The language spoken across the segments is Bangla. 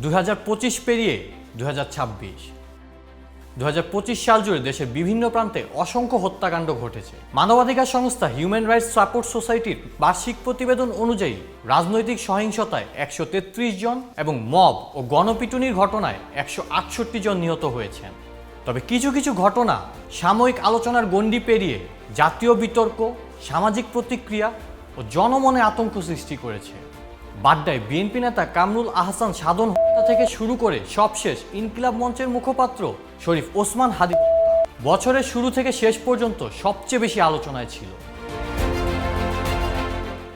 2025 পেরিয়ে 2026। 2025 সাল জুড়ে দেশের বিভিন্ন প্রান্তে অসংখ্য হত্যাকাণ্ড ঘটেছে। মানবাধিকার সংস্থা হিউম্যান রাইটস সাপোর্ট সোসাইটির বার্ষিক প্রতিবেদন অনুযায়ী রাজনৈতিক সহিংসতায় 133 জন এবং মব ও গণপিটুনির ঘটনায় 168 জন নিহত হয়েছেন। তবে কিছু কিছু ঘটনা সাময়িক আলোচনার গণ্ডি পেরিয়ে জাতীয় বিতর্ক, সামাজিক প্রতিক্রিয়া ও জনমনে আতঙ্ক সৃষ্টি করেছে। বাড্ডায় বিএনপি নেতা কামরুল আহসান সাধন হত্যা থেকে শুরু করে সবশেষ ইনকিলাব মঞ্চের মুখপাত্র শরীফ ওসমান হাদি বছরের শুরু থেকে শেষ পর্যন্ত সবচেয়ে বেশি আলোচনায় ছিল।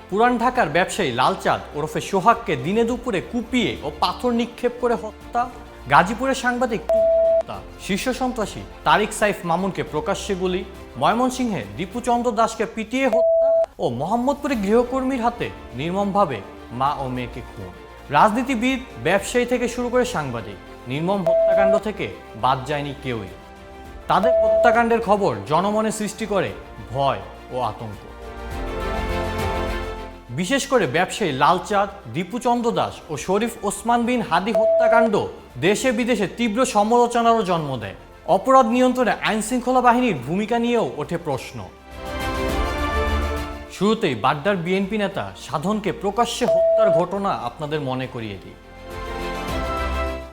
পুরান ঢাকার ব্যবসায়ী লালচাঁদ ওরফে সোহাগকে দিনে দুপুরে কুপিয়ে ও পাথর নিক্ষেপ করে হত্যা, গাজীপুরের সাংবাদিক হত্যা, শীর্ষ সন্ত্রাসী তারিক সাইফ মামুনকে প্রকাশ্যে গুলি, ময়মনসিংহে দীপু চন্দ্র দাসকে পিটিয়ে হত্যা ও মোহাম্মদপুরে গৃহকর্মীর হাতে নির্মমভাবে মা ও মেয়েকে খুন। রাজনীতিবিদ, ব্যবসায়ী থেকে শুরু করে সাংবাদিক, নির্মম হত্যাকাণ্ড থেকে বাদ যায়নি কেউই। তাদের হত্যাকাণ্ডের খবর জনমনে সৃষ্টি করে ভয় ও আতঙ্ক। বিশেষ করে ব্যবসায়ী লালচাঁদ, দীপু চন্দ্র দাস ও শরীফ ওসমান বিন হাদি হত্যাকাণ্ড দেশে বিদেশে তীব্র সমালোচনারও জন্ম দেয়। অপরাধ নিয়ন্ত্রণে আইনশৃঙ্খলা বাহিনীর ভূমিকা নিয়েও ওঠে প্রশ্ন। শুরুতেই বাড্ডার বিএনপি নেতা সাধনকে প্রকাশ্যে হত্যার ঘটনা আপনাদের মনে করিয়ে দিই।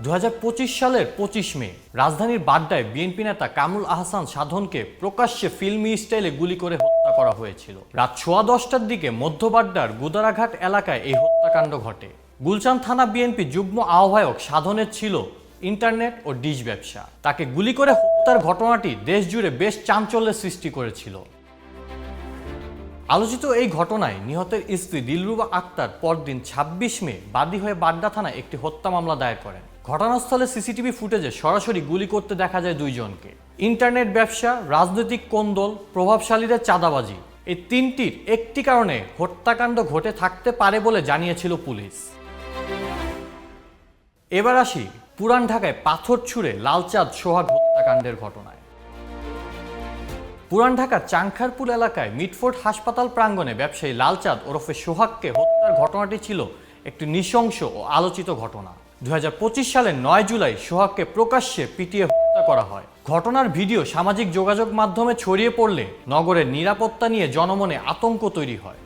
2025 সালের 25 মে রাজধানীর বাড্ডায় বিএনপি নেতা কামরুল আহসান সাধনকে প্রকাশ্যে ফিল্মি স্টাইলে গুলি করে হত্যা করা হয়েছিল। রাত 10:15টার দিকে মধ্য বাড্ডার গুদারাঘাট এলাকায় এই হত্যাকাণ্ড ঘটে। গুলশান থানা বিএনপি যুগ্ম আহ্বায়ক সাধনের ছিল ইন্টারনেট ও ডিশ ব্যবসা। তাকে গুলি করে হত্যার ঘটনাটি দেশ জুড়ে বেশ চাঞ্চল্যের সৃষ্টি করেছিল। আলোচিত এই ঘটনায় নিহতের স্ত্রী দিলরুবা আক্তার পরদিন 26 মে বাদী হয়ে বাড্ডা থানায় একটি হত্যা মামলা দায়ের করেন। ঘটনাস্থলে সিসিটিভি ফুটেজে সরাসরি গুলি করতে দেখা যায় দুইজনকে। ইন্টারনেট ব্যবসা, রাজনৈতিক কোন্দল, প্রভাবশালীদের চাঁদাবাজি, এই তিনটির একটি কারণে হত্যাকাণ্ড ঘটে থাকতে পারে বলে জানিয়েছিল পুলিশ। এবার আসি পুরান ঢাকায় পাথর ছুঁড়ে লালচাঁদ সোহাগ হত্যাকাণ্ডের ঘটনায়। পুরান ঢাকার চাংখারপুল এলাকায় মিটফোর্ড হাসপাতাল প্রাঙ্গণে ব্যবসায়ী লালচাঁদ ওরফে সোহাগকে হত্যার ঘটনাটি ছিল একটি নৃশংস ও আলোচিত ঘটনা। 2025 সালের 9 জুলাই সোহাগকে প্রকাশ্যে পিটিয়ে হত্যা করা হয়। ঘটনার ভিডিও সামাজিক যোগাযোগ মাধ্যমে ছড়িয়ে পড়লে নগরের নিরাপত্তা নিয়ে জনমনে আতঙ্ক তৈরি হয়।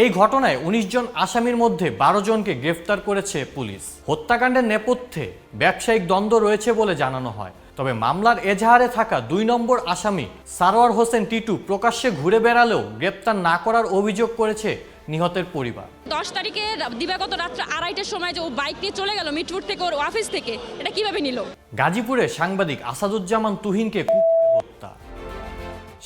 এই ঘটনায় 19 জন আসামির মধ্যে 12 জনকে গ্রেফতার করেছে পুলিশ। হত্যাকাণ্ডের নেপথ্যে ব্যবসায়িক দ্বন্দ্ব রয়েছে বলে জানানো হয়। তবে মামলার এজাহারে থাকা 2 নম্বর আসামি সারোয়ার হোসেন টিটু প্রকাশ্যে ঘুরে বেড়ালেও গ্রেপ্তার না করার অভিযোগ করেছে নিহতের পরিবার। 10 তারিখে দিবাগত রাত্রে 2:30টার সময় যে ও বাইক নিয়ে চলে গেল মিটফোর্ড থেকে ওর অফিস থেকে, এটা কিভাবে নিল? গাজীপুরে সাংবাদিক আসাদুজ্জামান তুহিনকে কুপিয়ে হত্যা।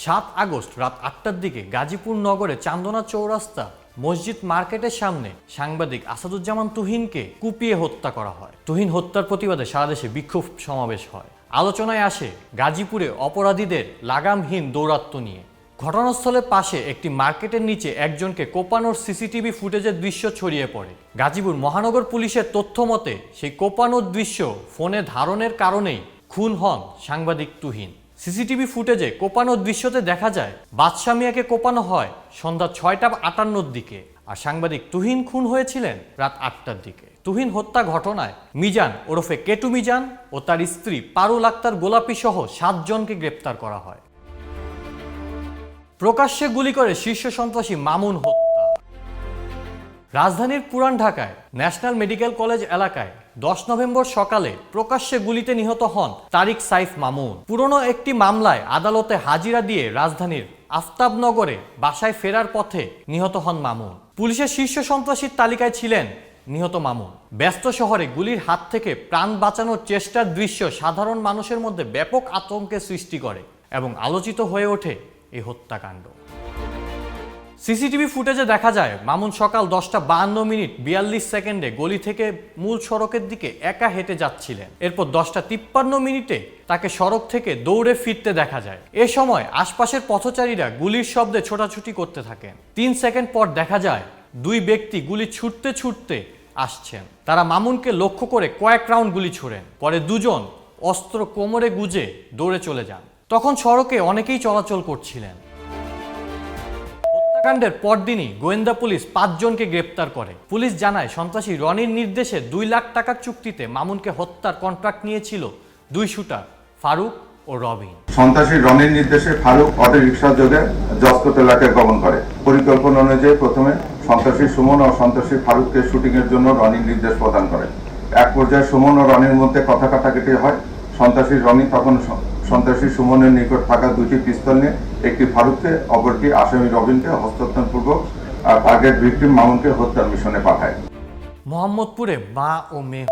7 আগস্ট রাত 8টার দিকে গাজীপুর নগরে চান্দনা চৌরাস্তা মসজিদ মার্কেটের সামনে সাংবাদিক আসাদুজ্জামান তুহিনকে কুপিয়ে হত্যা করা হয়। তুহিন হত্যার প্রতিবাদে সারা দেশে বিক্ষোভ সমাবেশ হয়। আলোচনায় আসে গাজীপুরে অপরাধীদের লাগামহীন দৌরাত্ম্য নিয়ে। ঘটনাস্থলের পাশে একটি মার্কেটের নিচে একজনকে কোপানোর সিসিটিভি ফুটেজের দৃশ্য ছড়িয়ে পড়ে। গাজীপুর মহানগর পুলিশের তথ্য মতে সেই কোপানোর দৃশ্য ফোনে ধারণের কারণেই খুন হন সাংবাদিক তুহিন। সিসিটিভি ফুটেজে কোপানোর দৃশ্যতে দেখা যায় বাদশা মিয়াকে কোপানো হয় সন্ধ্যা 6:58-র দিকে, আর সাংবাদিক তুহিন খুন হয়েছিলেন রাত 8টার দিকে। তুহিন হত্যা ঘটনায় মিজান ওরফে কেটু মিজান ও তার স্ত্রী পারুল আক্তার গোলাপি সহ 7 জনকে গ্রেপ্তার করা হয়। প্রকাশ্যে গুলি করে শীর্ষ সন্ত্রাসী মামুন হত্যা। রাজধানীর পুরান ঢাকায় ন্যাশনাল মেডিকেল কলেজ এলাকায় 10 নভেম্বর সকালে প্রকাশ্যে গুলিতে নিহত হন তারিক সাইফ মামুন। পুরনো একটি মামলায় আদালতে হাজিরা দিয়ে রাজধানীর আফতাবনগরে বাসায় ফেরার পথে নিহত হন মামুন। পুলিশের শীর্ষ সন্ত্রাসীর তালিকায় ছিলেন নিহত মামুন। ব্যস্ত শহরে গুলির হাত থেকে প্রাণ বাঁচানোর চেষ্টার দৃশ্য সাধারণ মানুষের মধ্যে ব্যাপক আতঙ্কের সৃষ্টি করে এবং আলোচিত হয়ে ওঠে এই হত্যাকাণ্ড। সিসিটিভি ফুটেজে দেখা যায় মামুন সকাল 10:52 গলি থেকে মূল সড়কের দিকে একা হেঁটে যাচ্ছিলেন। এরপর 10:53 তাকে সড়ক থেকে দৌড়ে ফিরতে দেখা যায়। এ সময় আশপাশের পথচারীরা গুলির শব্দে ছোটাছুটি করতে থাকেন। 3 সেকেন্ড পর দেখা যায় 2 ব্যক্তি গুলি ছুটতে ছুটতে আসছেন। তারা মামুনকে লক্ষ্য করে কয়েক রাউন্ড গুলি ছোড়েন। পরে 2 জন অস্ত্র কোমরে গুজে দৌড়ে চলে যান। তখন সড়কে অনেকেই চলাচল করছিলেন। হত্যাকাণ্ডের পরদিনই গোয়েন্দা পুলিশ 5 জনকে গ্রেপ্তার করে। পুলিশ জানায় সন্ত্রাসী রনির নির্দেশে 2 লাখ টাকার চুক্তিতে মামুনকে হত্যার কন্ট্রাক্ট নিয়েছিল 2 শুটার ফারুক ও রবিন। সন্ত্রাসী রনির নির্দেশে ফারুক অটোরিকশা যোগে জসকোট এলাকায় গমন করে। পরিকল্পনা অনুযায়ী প্রথমে সন্ত্রাসী সুমন ও সন্ত্রাসী ফারুককে শুটিংয়ের জন্য রনির নির্দেশ প্রদান করে। এক পর্যায়ে সুমন ও রনির মধ্যে কথা কাটাকাটি হয়। সন্ত্রাসী রনি তখন সন্ত্রাসী সুমনের নিকট থাকা 2টি পিস্তল নিয়ে একটি ফারুককে, অপরটি আসামি রবিনকে হস্তান্তরপূর্বক টার্গেট ভিকটিম মামুনকে হত্যার মিশনে পাঠায়। মোহাম্মদপুরে মা ও মেয়ে।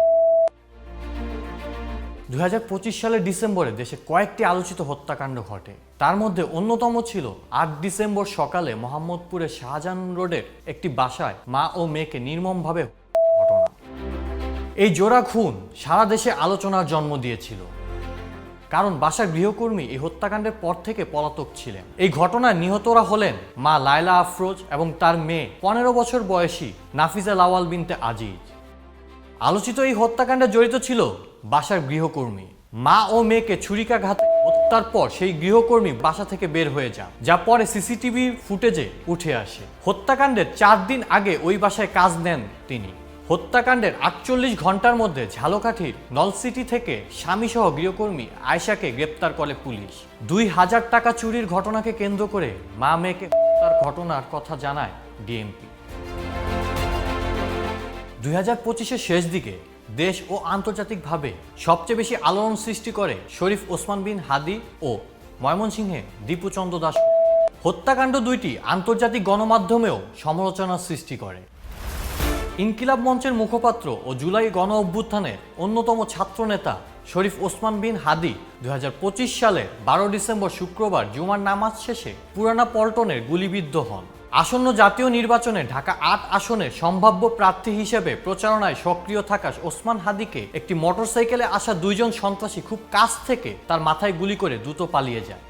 2025 সালের ডিসেম্বরে দেশে কয়েকটি আলোচিত হত্যাকাণ্ড ঘটে। তার মধ্যে অন্যতম ছিল 8 ডিসেম্বর সকালে মোহাম্মদপুরের শাহজাহান রোডের একটি বাসায় মা ও মেয়েকে নির্মমভাবে ঘটনা। এই জোড়া খুন সারা দেশে আলোচনার জন্ম দিয়েছিল, কারণ বাসার গৃহকর্মী এই হত্যাকাণ্ডের পর থেকে পলাতক ছিলেন। এই ঘটনায় নিহতরা হলেন মা লায়লা আফরোজ এবং তার মেয়ে 15 বছর বয়সী নাফিজা লাওয়াল বিনতে আজিজ। আলোচিত এই হত্যাকাণ্ডে জড়িত ছিল বাসার গৃহকর্মী। মা ও মেয়েকে ছুরিকাঘাতে হত্যার পর সেই গৃহকর্মী বাসা থেকে বের হয়ে যান, যা পরে সিসিটিভি ফুটেজে উঠে আসে। হত্যাকাণ্ডের 4 দিন আগে ওই বাসায় কাজ নেন তিনি। হত্যাকাণ্ডের 48 ঘন্টার মধ্যে ঝালকাঠির নলসিটি থেকে স্বামীসহ গৃহকর্মী আয়েশাকে গ্রেপ্তার করে পুলিশ। 2000 টাকা চুরির ঘটনাকে কেন্দ্র করে মা মেয়েকে হত্যার ঘটনার কথা জানায় ডিএমপি। 2025-এর শেষ দিকে দেশ ও আন্তর্জাতিকভাবে সবচেয়ে বেশি আলোড়ন সৃষ্টি করে শরীফ ওসমান বিন হাদি ও ময়মনসিংহে দীপু চন্দ্র দাস হত্যাকাণ্ড। 2টি আন্তর্জাতিক গণমাধ্যমেও সমালোচনার সৃষ্টি করে। ইনকিলাব মঞ্চের মুখপাত্র ও জুলাই গণ অভ্যুত্থানের অন্যতম ছাত্রনেতা শরীফ ওসমান বিন হাদি 2025 সালের 12 ডিসেম্বর শুক্রবার জুমার নামাজ শেষে পুরানা পল্টনের গুলিবিদ্ধ হন। আসন্ন জাতীয় নির্বাচনে ঢাকা 8 আসনের সম্ভাব্য প্রার্থী হিসেবে প্রচারণায় সক্রিয় থাকা ওসমান হাদিকে একটি মোটরসাইকেলে আসা 2 জন সন্ত্রাসী খুব কাছ থেকে তার মাথায় গুলি করে দ্রুত পালিয়ে যায়।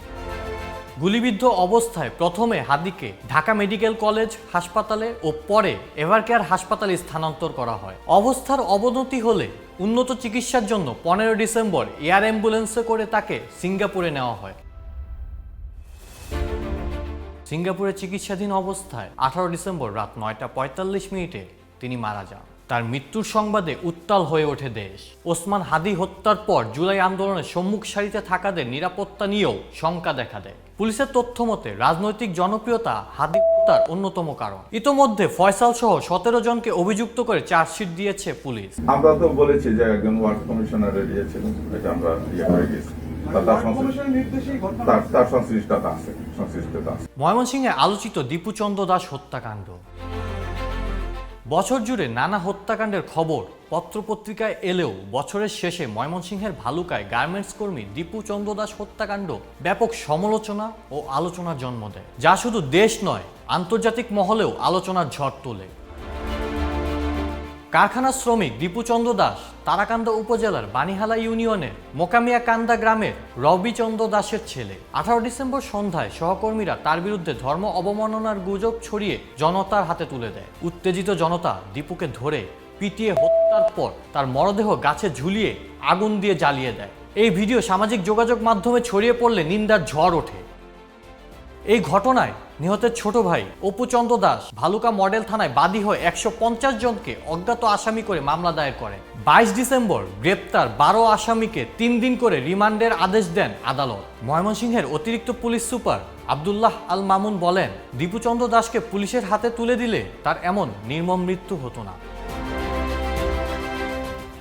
গুলিবিদ্ধ অবস্থায় প্রথমে হাদিকে ঢাকা মেডিকেল কলেজ হাসপাতালে ও পরে এভারকেয়ার হাসপাতালে স্থানান্তর করা হয়। অবস্থার অবনতি হলে উন্নত চিকিৎসার জন্য 15 ডিসেম্বর এয়ার অ্যাম্বুলেন্সে করে তাকে সিঙ্গাপুরে নেওয়া হয়। সিঙ্গাপুরে চিকিৎসাধীন অবস্থায় 18 ডিসেম্বর রাত 9:45 তিনি মারা যান। তার মৃত্যুর সংবাদে উত্তাল হয়ে ওঠে দেশ। ওসমান হাদি হত্যার পর জুলাই আন্দোলনের সম্মুখ সারিতে থাকাদের নিরাপত্তা নিয়েও শঙ্কা দেখা দেয়। পুলিশের তথ্য মতে রাজনৈতিক জনপ্রিয়তা হাদি হত্যার অন্যতম কারণ। ইতোমধ্যে ফয়সাল সহ 17 জনকে অভিযুক্ত করে চার্জশিট দিয়েছে পুলিশ। আমরা তো বলেছি যে একজন ওয়ার্ড কমিশনার দিয়েছিলেন, এটা আমরা হয়ে গেছি। তার সংশ্লিষ্টতা আছে। ময়মনসিংহে আলোচিত দীপু চন্দ্র দাস হত্যাকাণ্ড। বছর জুড়ে নানা হত্যাকাণ্ডের খবর পত্রপত্রিকায় এলেও বছরের শেষে ময়মনসিংহের ভালুকায় গার্মেন্টস কর্মী দীপু চন্দ্র দাস হত্যাকাণ্ড ব্যাপক সমালোচনা ও আলোচনার জন্ম দেয়, যা শুধু দেশ নয় আন্তর্জাতিক মহলেও আলোচনার ঝড় তোলে। কারখানা শ্রমিক দীপু চন্দ্র দাস তারাকান্দা উপজেলার বানিহালা ইউনিয়নের মোকামিয়া কান্দা গ্রামের রবি চন্দ্র দাসের ছেলে। 18 ডিসেম্বর সন্ধ্যায় সহকর্মীরা তার বিরুদ্ধে ধর্ম অবমাননার গুজব ছড়িয়ে জনতার হাতে তুলে দেয়। উত্তেজিত জনতা দীপুকে ধরে পিটিয়ে হত্যার পর তার মরদেহ গাছে ঝুলিয়ে আগুন দিয়ে জ্বালিয়ে দেয়। এই ভিডিও সামাজিক যোগাযোগ মাধ্যমে ছড়িয়ে পড়লে নিন্দার ঝড় ওঠে। এই ঘটনায় নিহতের ছোট ভাই অপু চন্দ্র দাস ভালুকা মডেল থানায় বাদী হয়ে 150 জনকে অজ্ঞাত আসামি করে মামলা দায়ের করে। 22 ডিসেম্বর গ্রেপ্তার 12 আসামিকে 3 দিন করে রিমান্ডের আদেশ দেন আদালত। ময়মনসিংহের অতিরিক্ত পুলিশ সুপার আব্দুল্লাহ আল মামুন বলেন, দীপু চন্দ্র দাসকে পুলিশের হাতে তুলে দিলে তার এমন নির্মম মৃত্যু হতো না।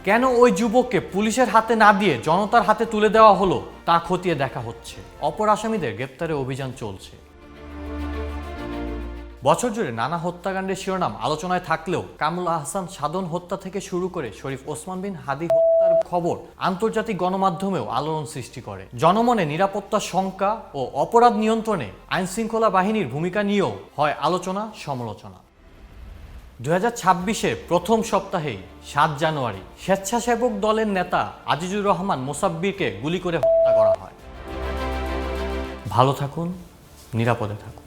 কেন ওই যুবককে পুলিশের হাতে না দিয়ে জনতার হাতে তুলে দেওয়া হলো তা খতিয়ে দেখা হচ্ছে। অপর আসামিদের গ্রেপ্তারে অভিযান চলছে। বছর জুড়ে নানা হত্যাকাণ্ডের শিরোনাম আলোচনায় থাকলেও কামরুল আহসান সাধন হত্যা থেকে শুরু করে শরীফ ওসমান বিন হাদি হত্যার খবর আন্তর্জাতিক গণমাধ্যমেও আলোড়ন সৃষ্টি করে। জনমনে নিরাপত্তার শঙ্কা ও অপরাধ নিয়ন্ত্রণে আইনশৃঙ্খলা বাহিনীর ভূমিকা নিয়েও হয় আলোচনা সমালোচনা। 2026-এর প্রথম সপ্তাহেই 7 জানুয়ারি স্বেচ্ছাসেবক দলের নেতা আজিজুর রহমান মোসাব্বিরকে গুলি করে হত্যা করা হয়। ভালো থাকুন, নিরাপদে থাকুন।